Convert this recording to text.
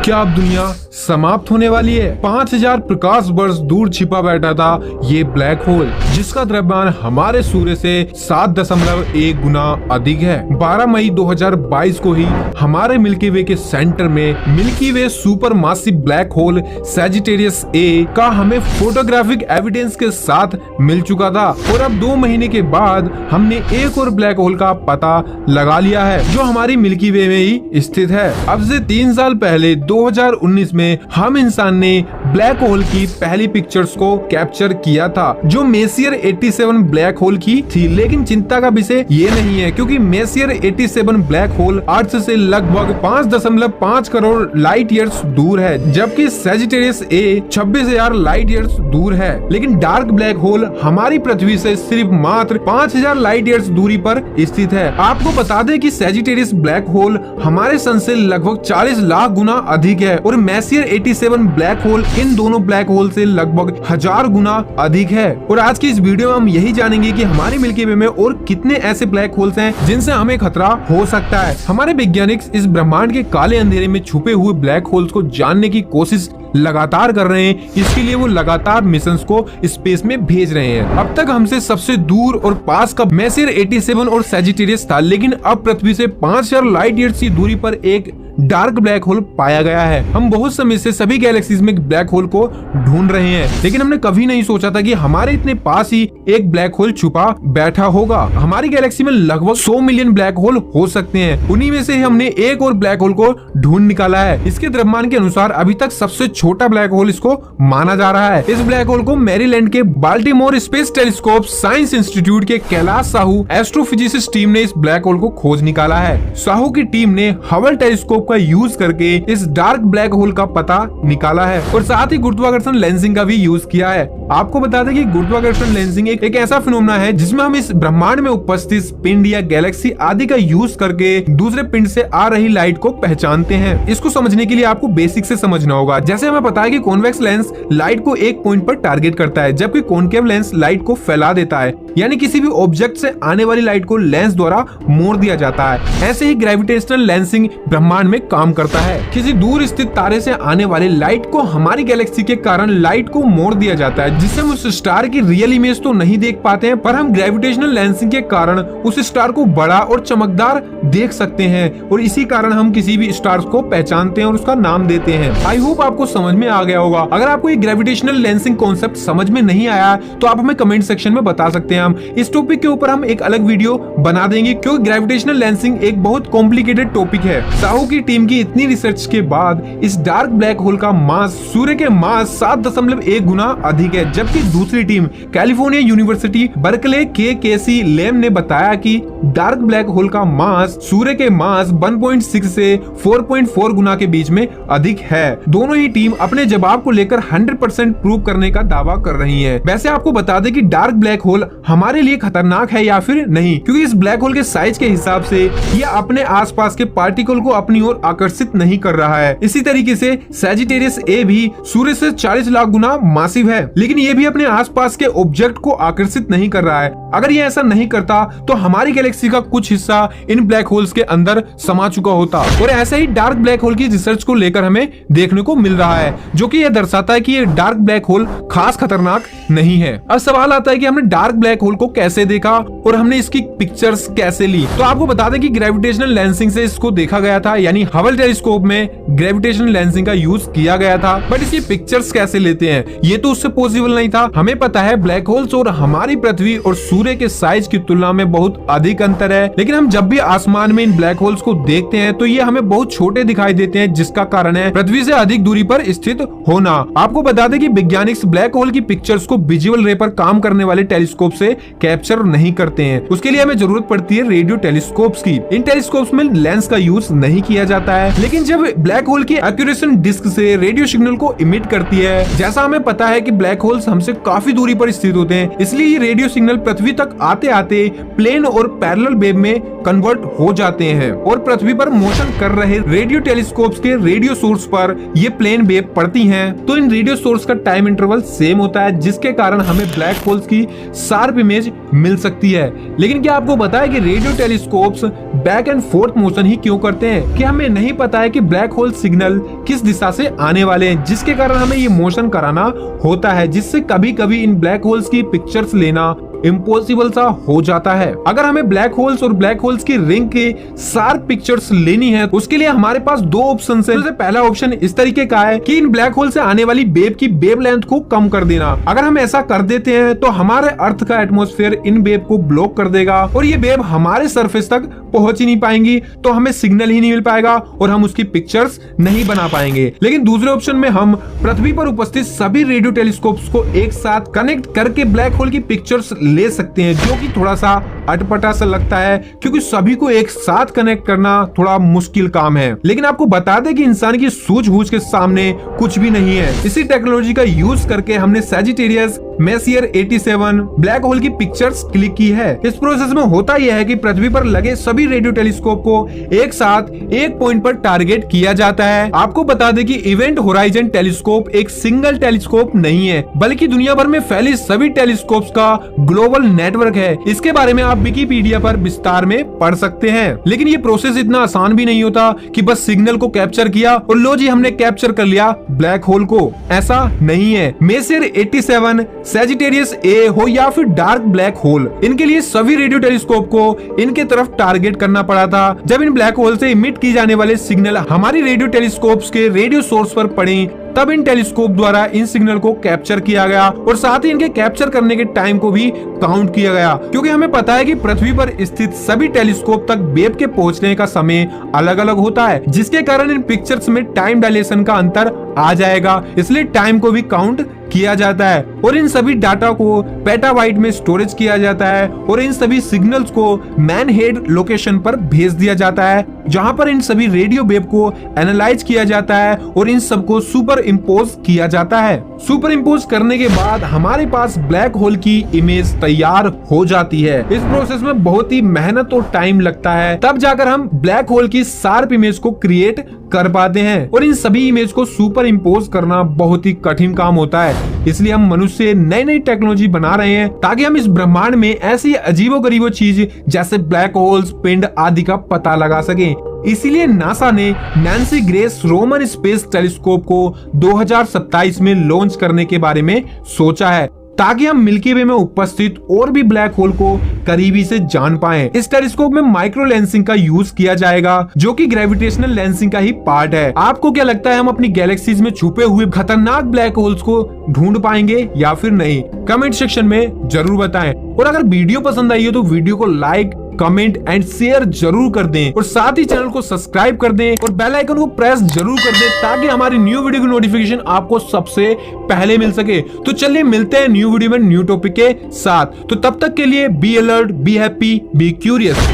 क्या अब दुनिया समाप्त होने वाली है? 5000 प्रकाश वर्ष दूर छिपा बैठा था ये ब्लैक होल, जिसका द्रव्यमान हमारे सूर्य से 7.1 गुना अधिक है। 12 मई 2022 को ही हमारे मिल्की वे के सेंटर में milky way super massive black hole Sagittarius A का हमें फोटोग्राफिक एविडेंस के साथ मिल चुका था और अब 2 महीने के बाद हमने एक और ब्लैक होल का पता लगा लिया है जो हमारी मिल्की वे में ही स्थित है। अब से 3 साल पहले 2019 में हम इंसान ने ब्लैक होल की पहली पिक्चर्स को कैप्चर किया था जो मेसियर 87 ब्लैक होल की थी। लेकिन चिंता का विषय ये नहीं है क्योंकि मेसियर 87 ब्लैक होल अर्थ से लगभग 5.5 करोड़ लाइट ईयर्स दूर है, जबकि सैजिटेरियस ए 26,000 लाइट ईयर्स दूर है। लेकिन डार्क ब्लैक होल हमारी पृथ्वी से सिर्फ मात्र 5,000 लाइट ईयर्स दूरी पर स्थित है। आपको बता दें कि सैजिटेरियस ब्लैक होल हमारे सन से लगभग 40 लाख गुना अधिक है और मेसियर 87 ब्लैक होल इन दोनों ब्लैक होल से लगभग 1000 गुना अधिक है। और आज की इस वीडियो में हम यही जानेंगे कि हमारे मिल्की वे में और कितने ऐसे ब्लैक होल्स हैं जिनसे हमें खतरा हो सकता है। हमारे वैज्ञानिक इस ब्रह्मांड के काले अंधेरे में छुपे हुए ब्लैक होल्स को जानने की कोशिश लगातार कर रहे हैं। इसके लिए वो लगातार मिशंस को स्पेस में भेज रहे हैं। अब तक हमसे सबसे दूर और पास का मेसियर 87 और सैजिटेरियस था, लेकिन अब पृथ्वी से 5000 लाइट ईयर्स की दूरी पर एक डार्क ब्लैक होल पाया गया है। हम बहुत समय से सभी गैलेक्सीज में ब्लैक होल को ढूंढ रहे हैं, लेकिन हमने कभी नहीं सोचा था कि हमारे इतने पास ही एक ब्लैक होल छुपा बैठा होगा। हमारी गैलेक्सी में लगभग 100 मिलियन ब्लैक होल हो सकते हैं। उन्हीं में से हमने एक और ब्लैक होल को ढूंढ निकाला है। इसके द्रव्यमान के अनुसार अभी तक सबसे छोटा ब्लैक होल इसको माना जा रहा है। इस ब्लैक होल को मैरीलैंड के Baltimore space telescope science institute के कैलाश साहू एस्ट्रोफिजिसिस्ट टीम ने इस ब्लैक होल को खोज निकाला है। साहू की टीम ने हबल टेलीस्कोप का यूज करके इस डार्क ब्लैक होल का पता निकाला है और साथ ही गुरुत्वाकर्षण लेंसिंग का भी यूज किया है। आपको बता दें कि गुरुत्वाकर्षण लेंसिंग एक ऐसा फिनोमेना है जिसमें हम इस ब्रह्मांड में उपस्थित पिंड या गैलेक्सी आदि का यूज करके दूसरे पिंड से आ रही लाइट को पहचानते हैं। इसको समझने के लिए आपको बेसिक से समझना होगा। जैसे हमें पता है कि कॉन्वेक्स लेंस लाइट को एक पॉइंट पर टारगेट करता है, जबकि कॉनकेव लेंस लाइट को फैला देता है, यानी किसी भी ऑब्जेक्ट से आने वाली लाइट को लेंस द्वारा मोड़ दिया जाता है। ऐसे ही ग्रेविटेशनल लेंसिंग ब्रह्मांड में काम करता है। किसी दूर स्थित तारे से आने वाली लाइट को हमारी गैलेक्सी के कारण लाइट को मोड़ दिया जाता है, जिससे हम उस स्टार की रियल इमेज तो नहीं देख पाते हैं, पर हम ग्रेविटेशनल लेंसिंग के कारण उस स्टार को बड़ा और चमकदार देख सकते हैं और इसी कारण हम किसी भी स्टार को पहचानते हैं और उसका नाम देते हैं। आई होप आपको समझ में आ गया होगा। अगर आपको ये ग्रेविटेशनल लेंसिंग कॉन्सेप्ट समझ में नहीं आया तो आप हमें कमेंट सेक्शन में बता सकते हैं। हम इस टॉपिक के ऊपर हम एक अलग वीडियो बना देंगे क्योंकि ग्रेविटेशनल लेंसिंग एक बहुत कॉम्प्लिकेटेड टॉपिक है। साहू की टीम की इतनी रिसर्च के बाद इस डार्क ब्लैक होल का मास सूर्य के मास 7.1 गुना अधिक है, जबकि दूसरी टीम कैलिफोर्निया यूनिवर्सिटी बर्कले के केसी लेम ने बताया कि डार्क ब्लैक होल का मास सूर्य के मास 1.6 से 4.4 गुना के बीच में अधिक है। दोनों ही टीम अपने जवाब को लेकर 100% प्रूव करने का दावा कर रही है। वैसे आपको बता दें कि डार्क ब्लैक होल हमारे लिए खतरनाक है या फिर नहीं, क्योंकि इस ब्लैक होल के साइज के हिसाब से यह अपने आसपास के पार्टिकल को अपनी ओर आकर्षित नहीं कर रहा है। इसी तरीके से सैजिटेरियस ए भी सूर्य से 40 लाख गुना मासिव है, लेकिन ये भी अपने आसपास के ऑब्जेक्ट को आकर्षित नहीं कर रहा है। अगर ये ऐसा नहीं करता तो हमारी गैलेक्सी का कुछ हिस्सा इन ब्लैक होल्स के अंदर समा चुका होता। और ऐसे ही डार्क ब्लैक होल की रिसर्च को लेकर हमें देखने को मिल रहा है, जो कि यह दर्शाता है कि ये डार्क ब्लैक होल खास खतरनाक नहीं है। अब सवाल आता है कि हमने डार्क ब्लैक होल को कैसे देखा और हमने इसकी पिक्चर्स कैसे ली। तो आपको बता दें कि ग्रेविटेशनल लेंसिंग से इसको देखा गया था, यानी हबल टेलीस्कोप में ग्रेविटेशनल लेंसिंग का यूज किया गया था। बट इसकी पिक्चर्स कैसे लेते हैं ये तो उससे पॉसिबल नहीं था। हमें पता है ब्लैक होल्स और हमारी पृथ्वी और सूर्य के साइज की तुलना में बहुत अधिक अंतर है, लेकिन हम जब भी आसमान में इन ब्लैक होल्स को देखते हैं तो ये हमें बहुत छोटे दिखाई देते हैं, जिसका कारण है पृथ्वी से अधिक दूरी पर स्थित होना। आपको बता दें कि वैज्ञानिक ब्लैक होल की पिक्चर्स को विजुअल रे पर काम करने वाले टेलीस्कोप से कैप्चर नहीं करते हैं। उसके लिए हमें जरूरत पड़ती है रेडियो टेलीस्कोप्स की। इन टेलीस्कोप्स में लेंस का यूज नहीं किया जाता है, लेकिन जब ब्लैक होल की एक्यूरेशन डिस्क से रेडियो सिग्नल को इमिट करती है, जैसा हमें पता है कि ब्लैक होल्स हमसे काफी दूरी पर स्थित होते हैं, इसलिए ये रेडियो सिग्नल पृथ्वी तक आते आते प्लेन और पैरेलल वेव में कन्वर्ट हो जाते हैं और पृथ्वी पर मोशन कर रहे रेडियो टेलीस्कोप्स के रेडियो सोर्स पर ये प्लेन वेव पड़ती हैं तो इन रेडियो सोर्स का टाइम इंटरवल सेम होता है, जिसके कारण हमें ब्लैक होल्स की शार्प इमेज मिल सकती है। लेकिन क्या आपको पता है कि radio telescopes back and forth motion ही क्यों करते हैं? क्या हमें नहीं पता है कि ब्लैक होल सिग्नल किस दिशा से आने वाले हैं, जिसके कारण हमें ये मोशन कराना होता है, जिससे कभी कभी इन ब्लैक होल्स की पिक्चर्स लेना इम्पॉसिबल सा हो जाता है। अगर हमें ब्लैक होल्स और ब्लैक होल्स की रिंग के शार्प पिक्चर्स लेनी है, उसके लिए हमारे पास दो ऑप्शन है। तो पहला ऑप्शन इस तरीके का है कि इन ब्लैक होल से आने वाली वेव की वेव लेंथ को कम कर देना। अगर हम ऐसा कर देते हैं तो हमारे अर्थ का एटमॉस्फेयर इन वेव को ब्लॉक कर देगा और ये वेव हमारे सरफेस तक पहुंच ही नहीं पाएंगी, तो हमें सिग्नल ही नहीं मिल पाएगा और हम उसकी पिक्चर्स नहीं बना पाएंगे। लेकिन दूसरे ऑप्शन में हम पृथ्वी पर उपस्थित सभी रेडियो टेलीस्कोप्स को एक साथ कनेक्ट करके ब्लैक होल की पिक्चर्स ले सकते हैं, जो कि थोड़ा सा अटपटा सा लगता है क्योंकि सभी को एक साथ कनेक्ट करना थोड़ा मुश्किल काम है। लेकिन आपको बता दें कि इंसान की सूझबूझ के सामने कुछ भी नहीं है। इसी टेक्नोलॉजी का यूज करके हमने सैजिटेरियस मेसियर 87 ब्लैक होल की पिक्चर्स क्लिक की है। इस प्रोसेस में होता यह है कि पृथ्वी पर लगे सभी रेडियो टेलीस्कोप को एक साथ एक पॉइंट पर टारगेट किया जाता है। आपको बता दें कि इवेंट होराइजन टेलीस्कोप एक सिंगल टेलीस्कोप नहीं है, बल्कि दुनिया भर में फैली सभी टेलीस्कोप्स का ग्लोबल नेटवर्क है। इसके बारे में आप विकिपीडिया पर विस्तार में पढ़ सकते हैं। लेकिन ये प्रोसेस इतना आसान भी नहीं होता कि बस सिग्नल को कैप्चर किया और लो जी हमने कैप्चर कर लिया ब्लैक होल को। ऐसा नहीं है। मेसियर 87, सैजिटेरियस ए हो या फिर डार्क ब्लैक होल, इनके लिए सभी रेडियो टेलीस्कोप को इनके तरफ टारगेट करना पड़ा था। जब इन ब्लैक होल से इमिट की जाने वाले सिग्नल हमारी रेडियो टेलीस्कोप्स के रेडियो सोर्स पर पड़े, तब इन टेलीस्कोप द्वारा इन सिग्नल को कैप्चर किया गया और साथ ही इनके कैप्चर करने के टाइम को भी काउंट किया गया, क्योंकि हमें पता है कि पृथ्वी पर स्थित सभी टेलीस्कोप तक वेव के पहुंचने का समय अलग अलग होता है, जिसके कारण इन पिक्चर्स में टाइम डायलेशन का अंतर आ जाएगा। इसलिए टाइम को भी काउंट किया जाता है और इन सभी डाटा को पेटाबाइट में स्टोरेज किया जाता है और इन सभी सिग्नल्स को मैन हेड लोकेशन पर भेज दिया जाता है, जहां पर इन सभी रेडियो वेव को एनालाइज किया जाता है और इन सबको सुपर इम्पोज किया जाता है। सुपर इम्पोज करने के बाद हमारे पास ब्लैक होल की इमेज तैयार हो जाती है। इस प्रोसेस में बहुत ही मेहनत और टाइम लगता है, तब जाकर हम ब्लैक होल की शार्प इमेज को क्रिएट कर पाते हैं और इन सभी इमेज को सुपर इम्पोज करना बहुत ही कठिन काम होता है। इसलिए हम मनुष्य नई नई टेक्नोलॉजी बना रहे हैं ताकि हम इस ब्रह्मांड में ऐसी अजीबोगरीबो चीज जैसे ब्लैक होल्स, पिंड आदि का पता लगा सकें। इसीलिए नासा ने Nancy grace Roman space telescope को 2027 में लॉन्च करने के बारे में सोचा है, ताकि हम मिल्की वे में उपस्थित और भी ब्लैक होल को करीबी से जान पाएं। इस टेलीस्कोप में माइक्रो लेंसिंग का यूज किया जाएगा, जो कि ग्रेविटेशनल लेंसिंग का ही पार्ट है। आपको क्या लगता है हम अपनी गैलेक्सीज में छुपे हुए खतरनाक ब्लैक होल्स को ढूंढ पाएंगे या फिर नहीं? कमेंट सेक्शन में जरूर बताएं। और अगर वीडियो पसंद आई हो तो वीडियो को लाइक, कमेंट एंड शेयर जरूर कर दें और साथ ही चैनल को सब्सक्राइब कर दें और बेल आइकन को प्रेस जरूर कर दें, ताकि हमारी न्यू वीडियो की नोटिफिकेशन आपको सबसे पहले मिल सके। तो चलिए मिलते हैं न्यू वीडियो में न्यू टॉपिक के साथ। तो तब तक के लिए be alert, be happy, be curious.